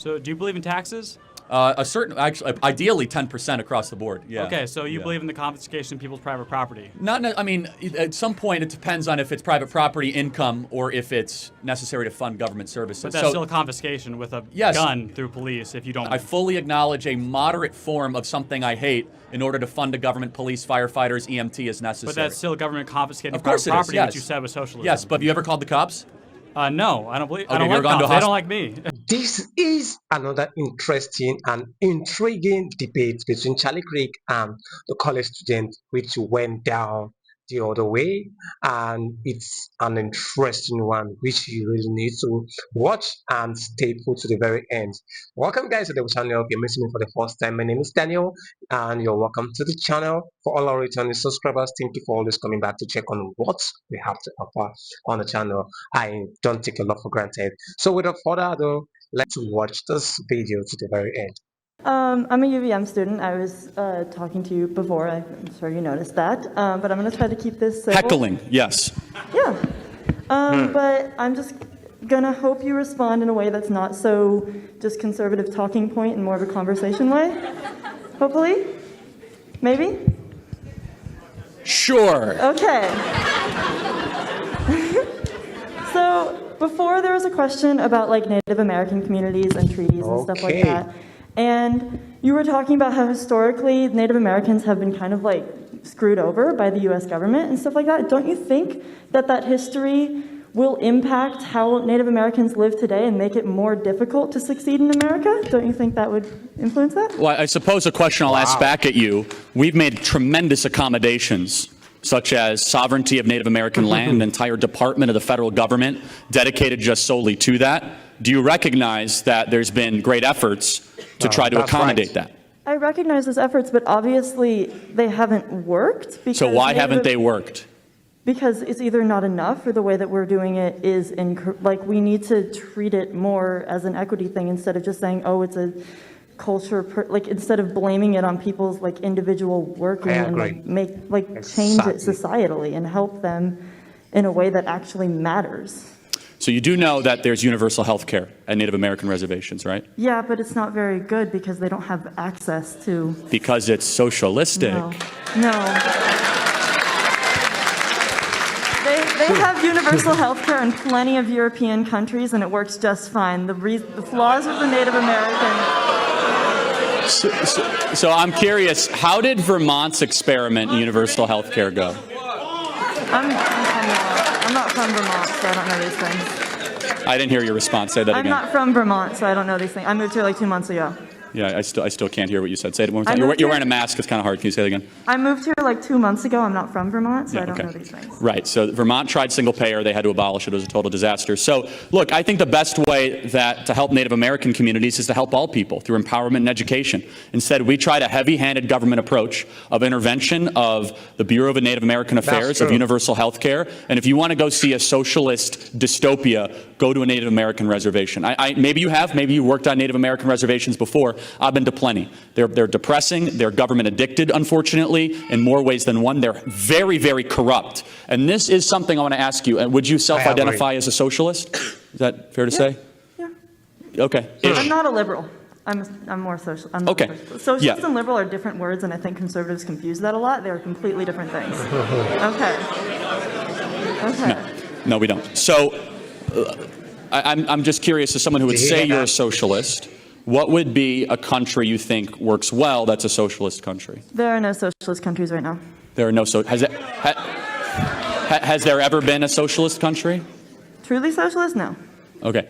So do you believe in taxes? Actually, ideally 10% across the board. Yeah. Okay, so you believe in the confiscation of people's private property? I mean, at some point it depends on if it's private property income or if it's necessary to fund government services. But that's still a confiscation with a gun through police if you don't. I fully acknowledge a moderate form of something I hate in order to fund a government, police, firefighters, EMT is necessary. But that's still government confiscating private property, which you said was socialism. Yes, but have you ever called the cops? No, I don't believe. Okay, I don't like cops. They don't like me. This is another interesting and intriguing debate between Charlie Kirk and the college student, which went down the other way, and it's an interesting one which you really need to watch and stay put to the very end. Welcome guys to the channel. If you're missing me for the first time, my name is Daniel and you're welcome to the channel. For all our returning subscribers, thank you for always coming back to check on what we have to offer on the channel. I don't take a lot for granted. So without further ado, let's watch this video to the very end. I'm a UVM student. I was talking to you before. I'm sure you noticed that. But I'm going to try to keep this civil. Heckling, yes. Yeah. But I'm just going to hope you respond in a way that's not so just conservative talking point and more of a conversation way. Hopefully. Maybe? Sure. Okay. So before there was a question about like Native American communities and treaties and stuff like that. And you were talking about how historically Native Americans have been kind of like screwed over by the US government and stuff like that. Don't you think that that history will impact how Native Americans live today and make it more difficult to succeed in America? Don't you think that would influence that? Well, I suppose a question I'll ask back at you. We've made tremendous accommodations, such as sovereignty of Native American land, an entire department of the federal government dedicated just solely to that. Do you recognize that there's been great efforts to try to accommodate that? I recognize those efforts, but obviously they haven't worked. So why haven't they worked? Because it's either not enough or the way that we're doing it is like we need to treat it more as an equity thing instead of just saying, oh, it's a culture, like instead of blaming it on people's like individual working and change it societally and help them in a way that actually matters. So you do know that there's universal health care at Native American reservations, right? Yeah, but it's not very good because they don't have access to... Because it's socialistic. No. They have universal health care in plenty of European countries and it works just fine. The flaws of the Native American... So I'm curious, how did Vermont's experiment in universal health care go? I'm not from Vermont, so I don't know these things. I didn't hear your response. Say that again. I'm not from Vermont, so I don't know these things. I moved here like 2 months ago. Yeah, I still can't hear what you said. Say it one more time. You're wearing a mask. It's kind of hard. Can you say it again? I moved here like 2 months ago. I'm not from Vermont, so I don't know these things. Right. So Vermont tried single payer. They had to abolish it. It was a total disaster. So look, I think the best way to help Native American communities is to help all people through empowerment and education. Instead, we tried a heavy-handed government approach of intervention of the Bureau of Native American Affairs, of universal health care. And if you want to go see a socialist dystopia, go to a Native American reservation. Maybe you have. Maybe you worked on Native American reservations before. I've been to plenty. They're depressing. They're government addicted, unfortunately, in more ways than one. They're very, very corrupt. And this is something I want to ask you. Would you self-identify as a socialist? Is that fair to say? Yeah. Okay. I'm not a liberal. I'm more social. I'm okay. Socialist and liberal are different words, and I think conservatives confuse that a lot. They're completely different things. Okay. No, we don't. So I'm just curious, as someone who would say you're a socialist, what would be a country you think works well that's a socialist country? There are no socialist countries right now. There are no has there ever been a socialist country? Truly socialist? No. Okay.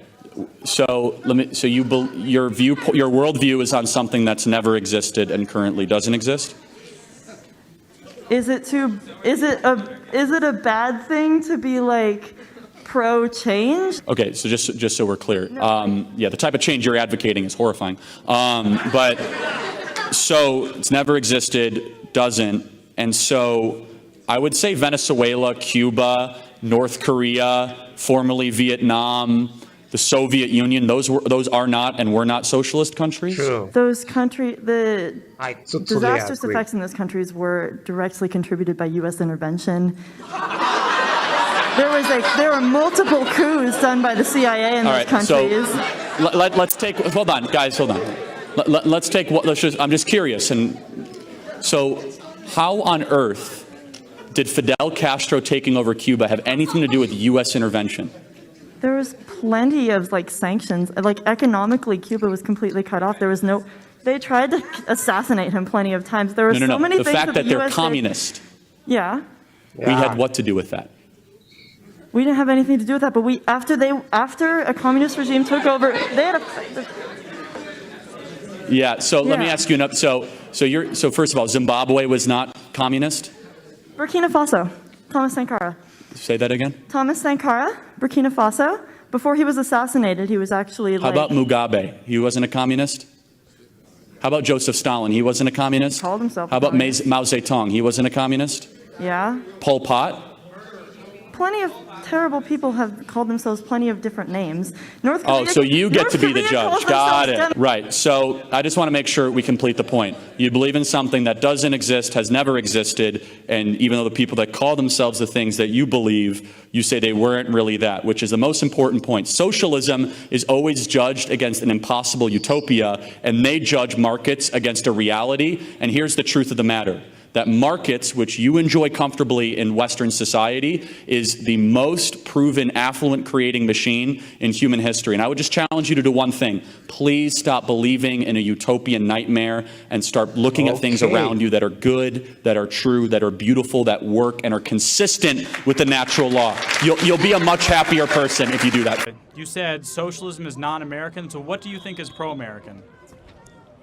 So your worldview is on something that's never existed and currently doesn't exist? Is it a bad thing to be like pro-change? Okay, so just so we're clear, yeah, the type of change you're advocating is horrifying. But so it's never existed, doesn't, and so I would say Venezuela, Cuba, North Korea, formerly Vietnam, the Soviet Union, those are not and were not socialist countries? True. Those countries, disastrous agree. effects in those countries were directly contributed by U.S. intervention. There were multiple coups done by the CIA in those countries. let's take, hold on, guys, hold on. Let's take, I'm just curious. And so how on earth did Fidel Castro taking over Cuba have anything to do with U.S. intervention? There was plenty of like sanctions. Like economically, Cuba was completely cut off. There was no. They tried to assassinate him plenty of times. There were so many the things. fact that they're communist. Yeah. We had what to do with that? We didn't have anything to do with that. But after a communist regime took over, they had a. Yeah. So let me ask you another. So first of all, Zimbabwe was not communist. Burkina Faso, Thomas Sankara. Say that again. Thomas Sankara, Burkina Faso. Before he was assassinated, he was actually like... How about Mugabe? He wasn't a communist? How about Joseph Stalin? He wasn't a communist? He called himself How about Mao Zedong? He wasn't a communist? Yeah. Pol Pot? Plenty of terrible people have called themselves plenty of different names. North Korea, so you get to be the judge. Got it. Right. So I just want to make sure we complete the point. You believe in something that doesn't exist, has never existed, and even though the people that call themselves the things that you believe, you say they weren't really that, which is the most important point. Socialism is always judged against an impossible utopia, and they judge markets against a reality. And here's the truth of the matter. That markets, which you enjoy comfortably in Western society, is the most proven affluent creating machine in human history. And I would just challenge you to do one thing. Please stop believing in a utopian nightmare and start looking at things around you that are good, that are true, that are beautiful, that work, and are consistent with the natural law. You'll be a much happier person if you do that. You said socialism is non-American, so what do you think is pro-American?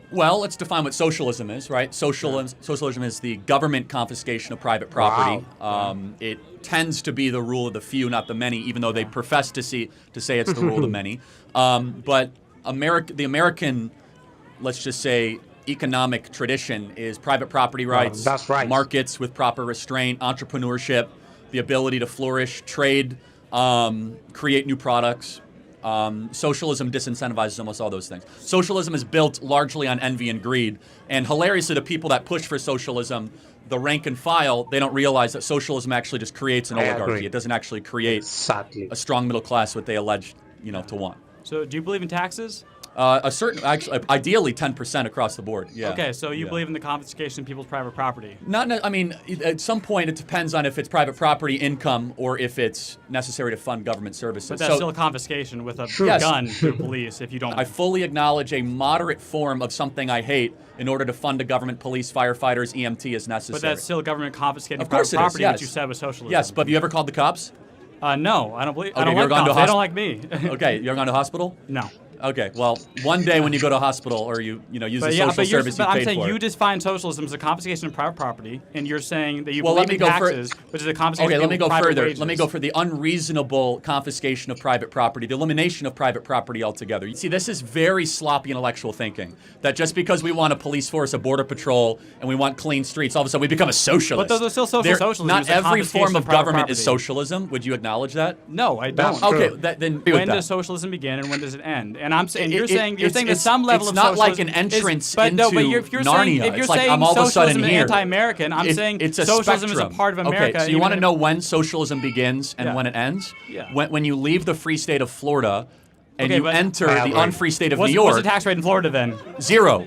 Well, let's define what socialism is, right? Socialism is the government confiscation of private property. Wow. It tends to be the rule of the few, not the many, even though they profess to say it's the rule of the many. But the American, let's just say, economic tradition is private property rights, that's right. Markets with proper restraint, entrepreneurship, the ability to flourish, trade, create new products. Socialism disincentivizes almost all those things. Socialism is built largely on envy and greed. And hilariously, the people that push for socialism, the rank and file, they don't realize that socialism actually just creates an oligarchy. It doesn't actually create a strong middle class, what they allege, to want. So do you believe in taxes? Ideally 10% across the board. Yeah. Okay, so you believe in the confiscation of people's private property? At some point it depends on if it's private property income or if it's necessary to fund government services. But that's still a confiscation with a gun through police if you don't. I fully acknowledge a moderate form of something I hate in order to fund a government, police, firefighters, EMT is necessary. But that's still government confiscating private property, which you said was socialism. Yes, but have you ever called the cops? No, I don't believe. Okay, I don't like cops. They don't like me. Okay, you ever gone to a hospital? No. Okay, well, one day when you go to a hospital or use a social service you paid I'm saying for. You define socialism as a confiscation of private property, and you're saying that you believe in taxes, which is a confiscation of private wages. Let me go for the unreasonable confiscation of private property, the elimination of private property altogether. You see, this is very sloppy intellectual thinking, that just because we want a police force, a border patrol, and we want clean streets, all of a sudden we become a socialist. But those are still socialism. Not every form of government is socialism. Would you acknowledge that? No, I don't. Okay, then when does socialism begin and when does it end? And I'm saying you're saying that some level of socialism. It's not like an entrance into Narnia. If you're it's like saying I'm all of a sudden socialism is here. anti-American, I'm saying it's a socialism spectrum. is a part of America. Okay, so you want to know when socialism begins and when it ends? Yeah. When you leave the free state of Florida and you enter the unfree state of New York. What's the tax rate in Florida then? 0.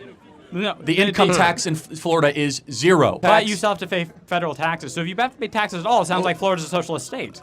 No, the income tax in Florida is 0. But you still have to pay federal taxes. So if you have to pay taxes at all, it sounds like Florida's a socialist state.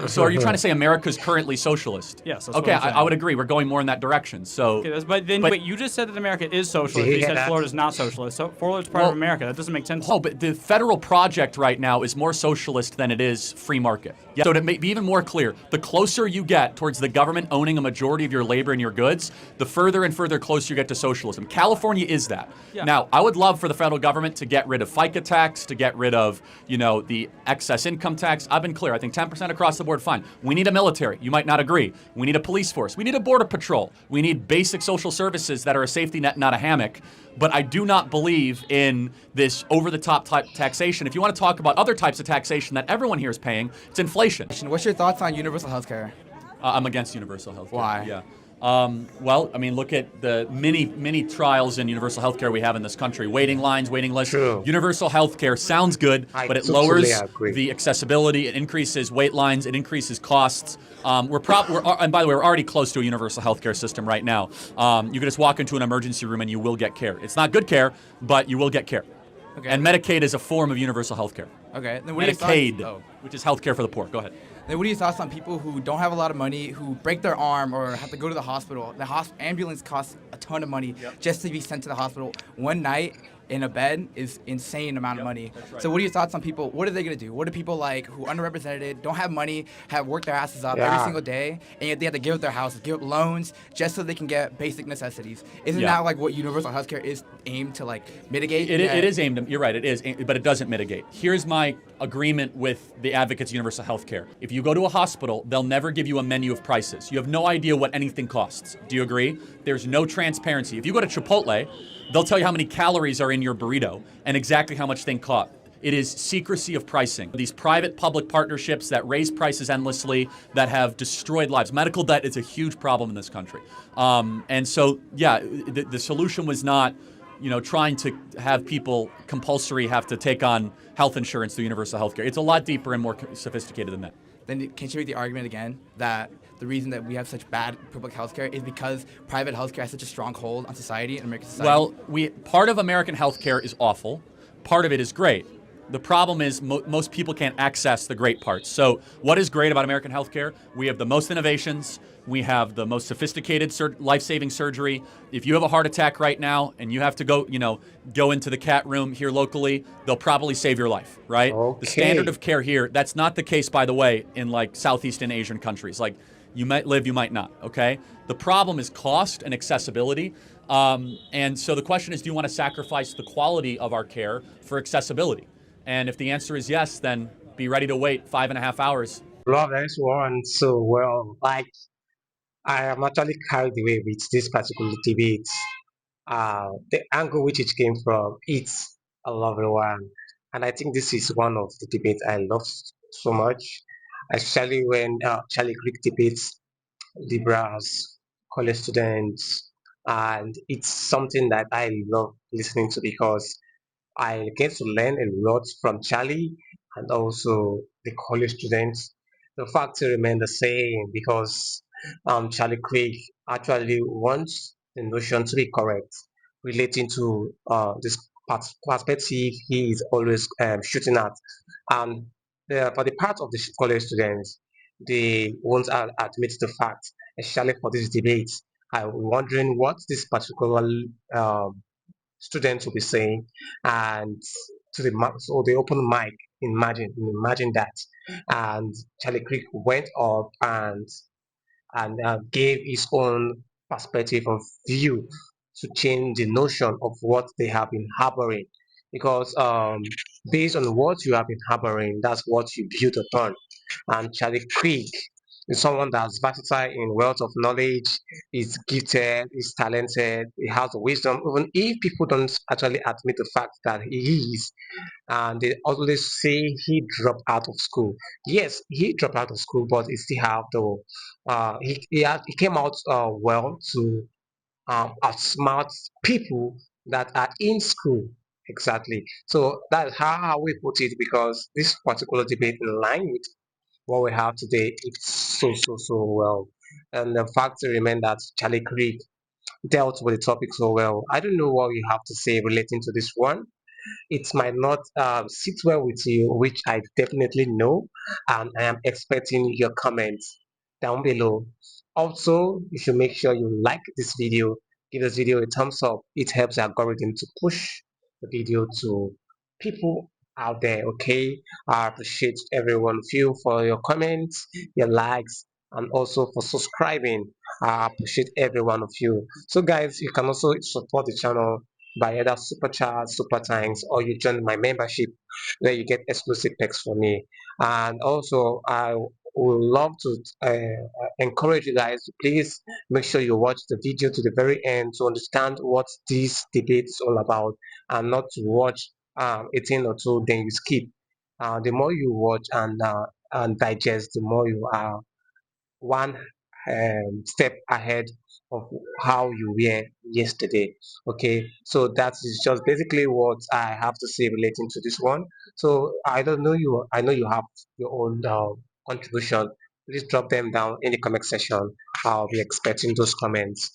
So are you trying to say America's currently socialist? Yes. Okay, I would agree. We're going more in that direction. So. Okay, but you just said that America is socialist. You said Florida's not socialist. So Florida's part of America. That doesn't make sense. Oh, but the federal project right now is more socialist than it is free market. Yeah. So to be even more clear, the closer you get towards the government owning a majority of your labor and your goods, the further and further closer you get to socialism. California is that. Yeah. Now, I would love for the federal government to get rid of FICA tax, to get rid of, the excess income tax. I've been clear. I think 10% across the board, fine. We need a military. You might not agree. We need a police force. We need a border patrol. We need basic social services that are a safety net, not a hammock. But I do not believe in this over-the-top type taxation. If you want to talk about other types of taxation that everyone here is paying, it's inflation. What's your thoughts on universal health care? I'm against universal health care. Why? Yeah. Well, I mean, look at the many trials in universal healthcare we have in this country. Waiting lines, waiting lists. True. Universal healthcare sounds good, but it totally lowers agree. the accessibility. It increases wait lines. It increases costs. And by the way, we're already close to a universal healthcare system right now. You can just walk into an emergency room and you will get care. It's not good care, but you will get care. Okay. And Medicaid is a form of universal healthcare. Okay. Then what are your Medicaid, thoughts? which is healthcare for the poor. Go ahead. Then what are your thoughts on people who don't have a lot of money, who break their arm or have to go to the hospital? The ambulance costs a ton of money just to be sent to the hospital. One night in a bed is insane amount of money. Right. So what are your thoughts on people? What are they going to do? What are people like who underrepresented, don't have money, have worked their asses up every single day, and yet they have to give up their houses, give up loans just so they can get basic necessities? Isn't that like what universal healthcare is aimed to like mitigate? It is aimed, you're right, it is, but it doesn't mitigate. Here's my agreement with the advocates of universal healthcare. If you go to a hospital, they'll never give you a menu of prices. You have no idea what anything costs. Do you agree? There's no transparency. If you go to Chipotle, they'll tell you how many calories are in your burrito and exactly how much thing cost. It is secrecy of pricing. These private-public partnerships that raise prices endlessly, that have destroyed lives. Medical debt is a huge problem in this country. And so, yeah, the solution was not, trying to have people compulsory have to take on health insurance through universal health care. It's a lot deeper and more sophisticated than that. Then can you make the argument again that the reason that we have such bad public health care is because private health care has such a strong hold on society and American society? Well, part of American health care is awful. Part of it is great. The problem is most people can't access the great parts. So what is great about American healthcare? We have the most innovations. We have the most sophisticated life-saving surgery. If you have a heart attack right now and you have to go into the CAT room here locally, they'll probably save your life, right? Okay. The standard of care here, that's not the case, by the way, in like Southeastern Asian countries. Like you might live, you might not, okay? The problem is cost and accessibility. And so the question is, do you want to sacrifice the quality of our care for accessibility? And if the answer is yes, then be ready to wait 5.5 hours. Love this one so well. Like, I am actually carried away with this particular debate. The angle which it came from, it's a lovely one. And I think this is one of the debates I love so much, especially when Charlie Kirk debates liberals, college students, and it's something that I love listening to because I get to learn a lot from Charlie and also the college students. The facts remain the same because Charlie Craig actually wants the notion to be correct relating to this perspective he is always shooting at. And for the part of the college students, they won't admit the fact, especially for this debate. I'm wondering what this particular um, students will be saying, and to so the open mic. Imagine that, and Charlie Creek went up and gave his own perspective of view to change the notion of what they have been harboring. Because based on what you have been harboring, that's what you build upon. And Charlie Creek is someone that's versatile in wealth of knowledge, is gifted, is talented, he has wisdom, even if people don't actually admit the fact that he is. And they always say he dropped out of school. Yes, he dropped out of school, but he still have the he came out well to outsmart people that are in school. Exactly. So that's how we put it because this particular debate in line with what we have today, it's so well. And the fact remain that Charlie Creek dealt with the topic so well. I don't know what you have to say relating to this one. It might not sit well with you, which I definitely know, and I am expecting your comments down below. Also, you should make sure you like this video, give this video a thumbs up. It helps the algorithm to push the video to people out there. Okay, I appreciate every one of you for your comments, your likes, and also for subscribing. I appreciate every one of you. So, guys, you can also support the channel by either super chat, super thanks, or you join my membership where you get exclusive perks from me. And also, I would love to encourage you guys to please make sure you watch the video to the very end to understand what this debate is all about, and not to watch 18 or two then you skip. The more you watch and digest, the more you are one step ahead of how you were yesterday. Okay, so that is just basically what I have to say relating to this one. So I don't know you. I know you have your own contribution. Please drop them down in the comment section. I'll be expecting those comments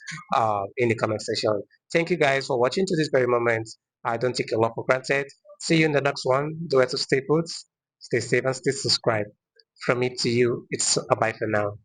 in the comment section. Thank you guys for watching to this very moment. I don't take a lot for granted. See you in the next one. Do it to stay put, stay safe, and stay subscribed. From me to you, it's a bye for now.